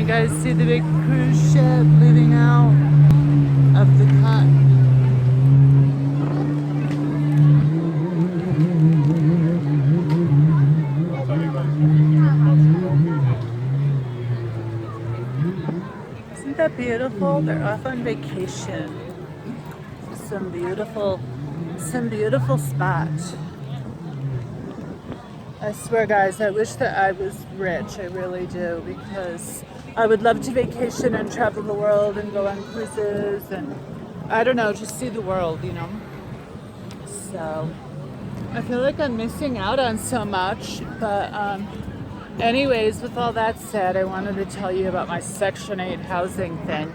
you guys see the big cruise ship leaving out of the cut? Isn't that beautiful? They're off on vacation. Some beautiful spots. I swear, guys, I wish that I was rich. I really do, because I would love to vacation and travel the world and go on cruises and, I don't know, just see the world, you know? So, I feel like I'm missing out on so much, but anyways, with all that said, I wanted to tell you about my Section 8 housing thing.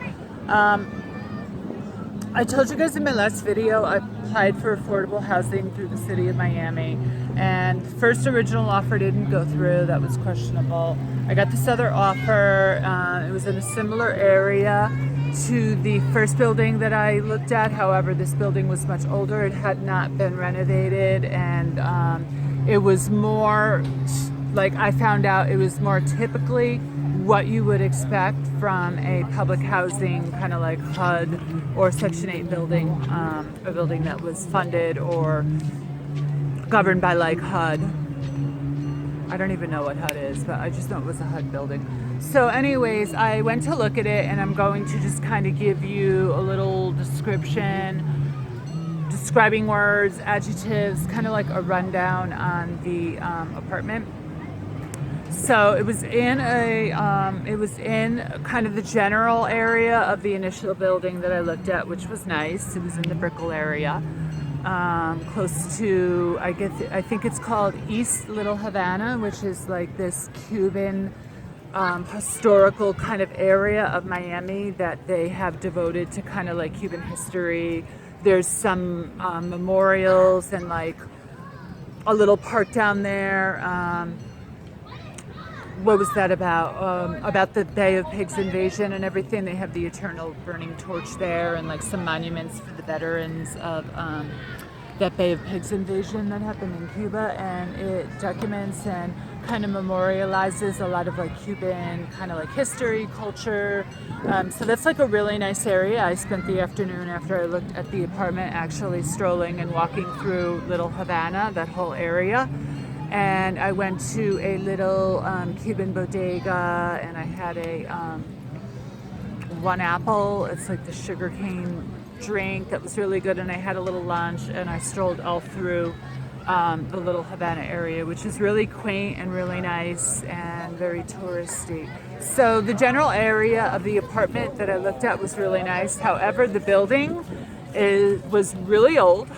I told you guys in my last video I applied for affordable housing through the city of Miami, and the first original offer didn't go through. That was questionable. I got this other offer. It was in a similar area to the first building that I looked at. However, this building was much older. It had not been renovated, and it was more, like I found out, it was more typically what you would expect from a public housing kind of like HUD or Section 8 building, a building that was funded or governed by like HUD. I don't even know what HUD is, but I just know it was a HUD building. So anyways, I went to look at it, and I'm going to just kind of give you a little description, describing words, adjectives, kind of like a rundown on the apartment. So it was in kind of the general area of the initial building that I looked at, which was nice. It was in the Brickell area, close to, I think it's called East Little Havana, which is like this Cuban historical kind of area of Miami that they have devoted to kind of like Cuban history. There's some memorials and like a little park down there. What was that about? About the Bay of Pigs invasion and everything. They have the eternal burning torch there, and like some monuments for the veterans of that Bay of Pigs invasion that happened in Cuba, and it documents and kind of memorializes a lot of like Cuban kind of like history, culture. So that's like a really nice area. I spent the afternoon after I looked at the apartment actually strolling and walking through Little Havana, that whole area. And I went to a little Cuban bodega, and I had a one apple. It's like the sugarcane drink that was really good, and I had a little lunch, and I strolled all through the Little Havana area, which is really quaint and really nice and very touristy. So the general area of the apartment that I looked at was really nice. However, the building was really old.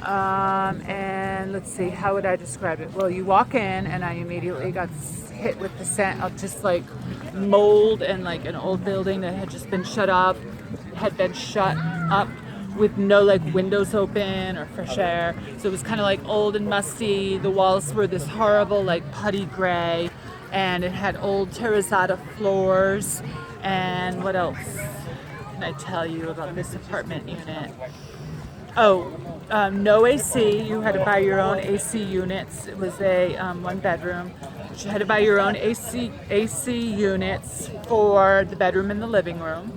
And let's see, how would I describe it? Well, you walk in, and I immediately got hit with the scent of just like mold and like an old building that had just been shut up with no like windows open or fresh air. So it was kind of like old and musty. The walls were this horrible like putty gray, and it had old terracotta floors. And what else can I tell you about this apartment unit? Oh, no AC. You had to buy your own AC units. It was a one bedroom. You had to buy your own AC units for the bedroom and the living room,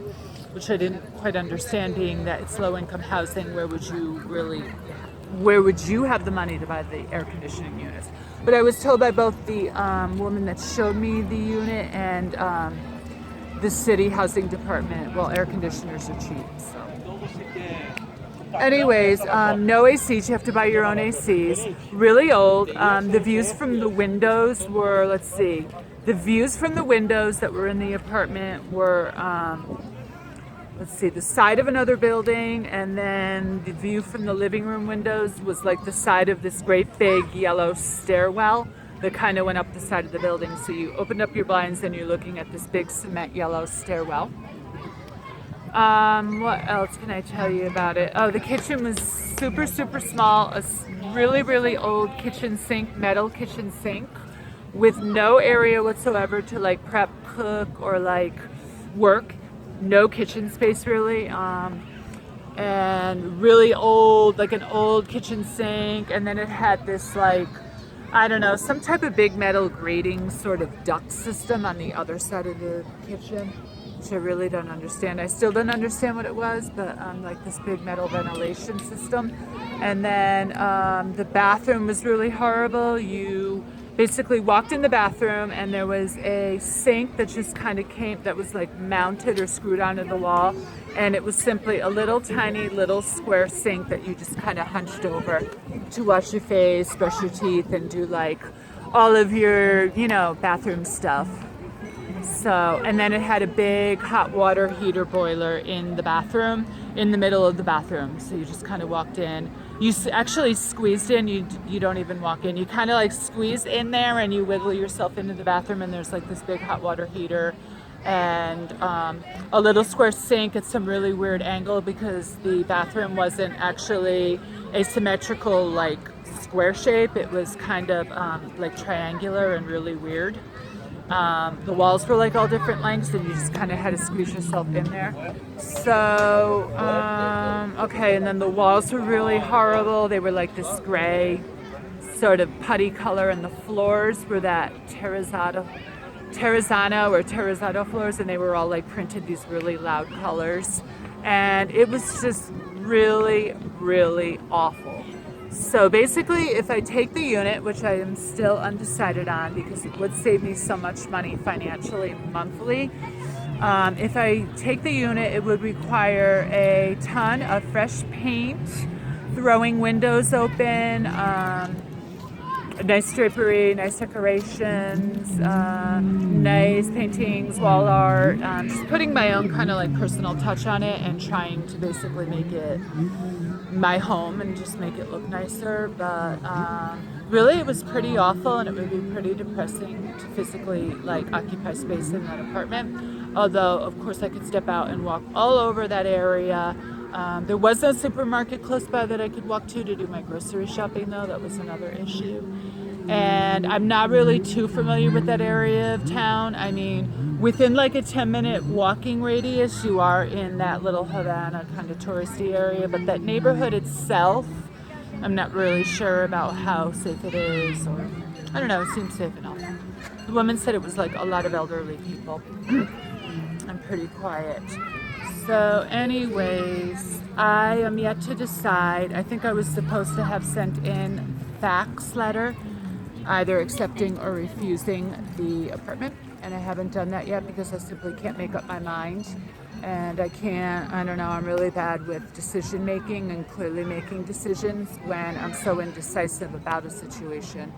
which I didn't quite understand, being that it's low income housing. Where would you have the money to buy the air conditioning units? But I was told by both the woman that showed me the unit and the city housing department, well, air conditioners are cheap, so. Anyways, no ACs. You have to buy your own ACs. Really old. The views from the windows were, let's see, the views from the windows that were in the apartment were, let's see, the side of another building, and then the view from the living room windows was like the side of this great big yellow stairwell that kind of went up the side of the building. So you opened up your blinds, and you're looking at this big cement yellow stairwell. What else can I tell you about it? Oh, the kitchen was super, super small. A really, really old kitchen sink, metal kitchen sink, with no area whatsoever to like prep, cook, or like work. No kitchen space really. And really old, like an old kitchen sink. And then it had this like I don't know, some type of big metal grating sort of duct system on the other side of the kitchen, which I really don't understand. I still don't understand what it was, but like this big metal ventilation system. And then the bathroom was really horrible. You basically walked in the bathroom and there was a sink that just kind of came, that was like mounted or screwed onto the wall. And it was simply a little tiny little square sink that you just kind of hunched over to wash your face, brush your teeth, and do like all of your, you know, bathroom stuff. So, and then it had a big hot water heater boiler in the bathroom, in the middle of the bathroom. So you just kind of walked in. You actually squeezed in, you don't even walk in. You kind of like squeeze in there and you wiggle yourself into the bathroom, and there's like this big hot water heater and a little square sink at some really weird angle because the bathroom wasn't actually a symmetrical like square shape. It was kind of like triangular and really weird. The walls were like all different lengths and you just kind of had to squeeze yourself in there. So, okay, and then the walls were really horrible. They were like this gray sort of putty color, and the floors were that terrazzano or terrazzo floors, and they were all like printed these really loud colors. And it was just really, really awful. So basically, if I take the unit, which I am still undecided on because it would save me so much money financially monthly, if I take the unit, it would require a ton of fresh paint, throwing windows open, nice drapery, nice decorations, nice paintings, wall art, just putting my own kind of like personal touch on it and trying to basically make it my home and just make it look nicer. But really it was pretty awful, and it would be pretty depressing to physically like occupy space in that apartment. Although of course I could step out and walk all over that area. There was no supermarket close by that I could walk to do my grocery shopping, though. That was another issue. And I'm not really too familiar with that area of town. I mean, within like a 10-minute walking radius, you are in that little Havana kind of touristy area. But that neighborhood itself, I'm not really sure about how safe it is, or I don't know, it seems safe enough. The woman said it was like a lot of elderly people. I'm pretty quiet. So anyways, I am yet to decide. I think I was supposed to have sent in fax letter, either accepting or refusing the apartment, and I haven't done that yet because I simply can't make up my mind. And I don't know, I'm really bad with decision making and clearly making decisions when I'm so indecisive about a situation.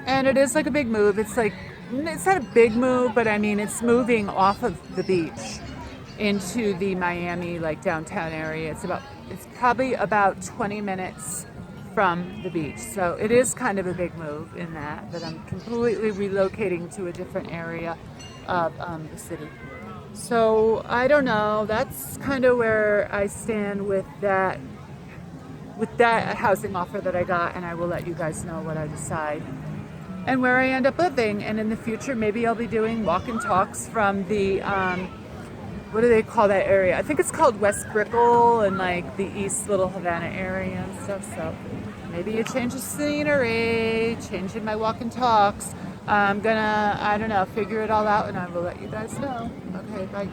And it is like a big move. It's not a big move, but I mean, it's moving off of the beach into the Miami like downtown area. It's probably about 20 minutes from the beach. So it is kind of a big move in that I'm completely relocating to a different area of the city. So I don't know, that's kind of where I stand with that housing offer that I got, and I will let you guys know what I decide and where I end up living. And in the future, maybe I'll be doing walk and talks from the what do they call that area? I think it's called West Brickell and like the East Little Havana area and stuff. So maybe a change of scenery, changing my walk and talks. I'm gonna, I don't know, figure it all out, and I will let you guys know. Okay, bye.